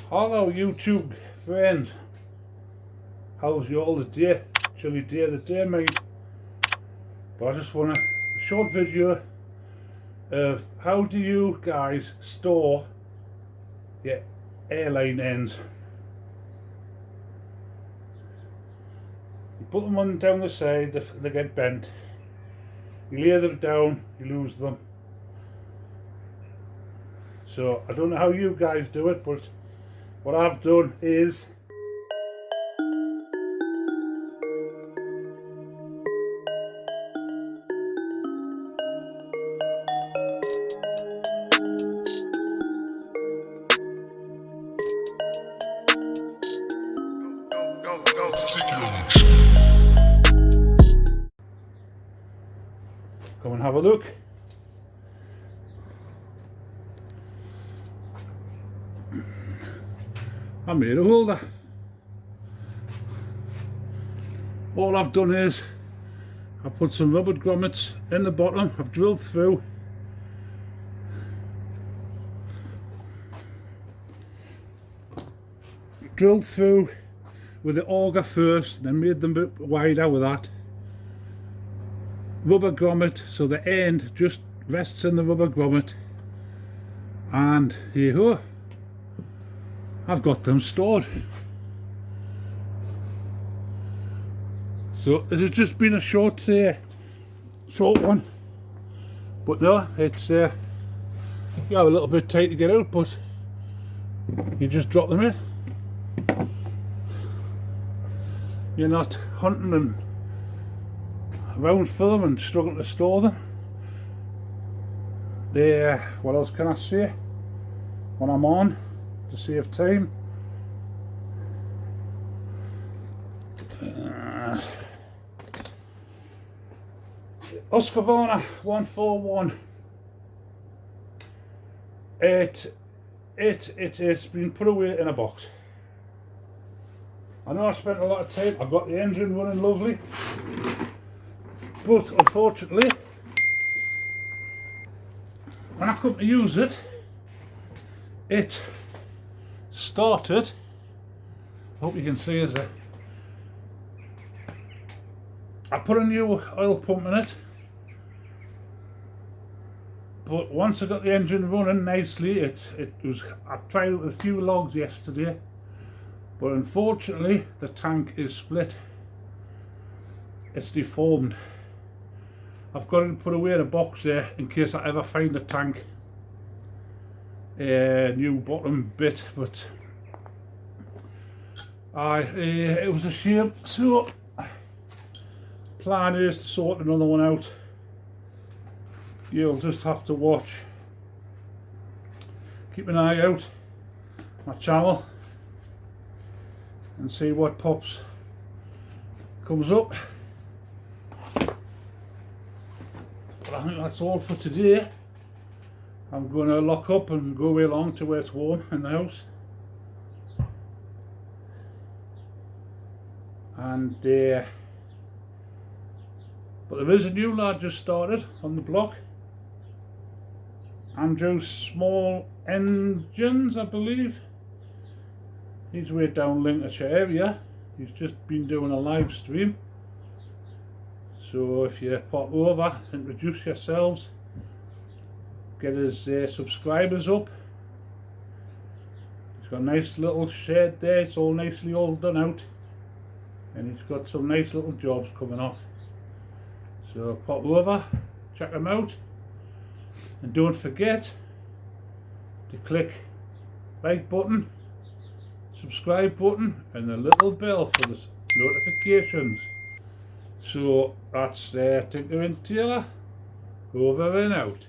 Hello YouTube friends, how's you all day? Chilly day of the day mate. But I just want a short video of how do you guys store your airline ends. You put them on down the side, they get bent. You lay them down, you lose them. So I don't know how you guys do it, but what I've done is come and have a look. I made a holder. All I've done is I put some rubber grommets in the bottom. I've drilled through with the auger first, then made them a bit wider with that rubber grommet, so the end just rests in the rubber grommet, and here you go. I've got them stored. So this has just been a short one, but no, it's you have a little bit tight to get out, but you just drop them in. You're not hunting and around for them and struggling to store them. What else can I say when I'm on to save time? Husqvarna 141. It's been put away in a box. I know I spent a lot of time. I got the engine running lovely, but unfortunately, when I come to use it, it started. I hope you can see as I put a new oil pump in it, but once I got the engine running nicely, I tried it with a few logs yesterday, but unfortunately the tank is split. It's deformed. I've got it put away in a box there in case I ever find the tank new bottom bit, but it was a shame. So plan is to sort another one out. You'll just have to watch, keep an eye out my channel and see what comes up. But I think that's all for today. I'm going to lock up and go along to where it's warm in the house. And but there is a new lad just started on the block. Andrew Small Engines, I believe. He's way down Lincolnshire area. He's just been doing a live stream. So if you pop over, introduce yourselves, get his subscribers up. He's got a nice little shed there, it's all nicely all done out, and he's got some nice little jobs coming off. So pop over, check him out, and don't forget to click like button, subscribe button, and the little bell for the notifications. So that's Tinker and Taylor, over and out.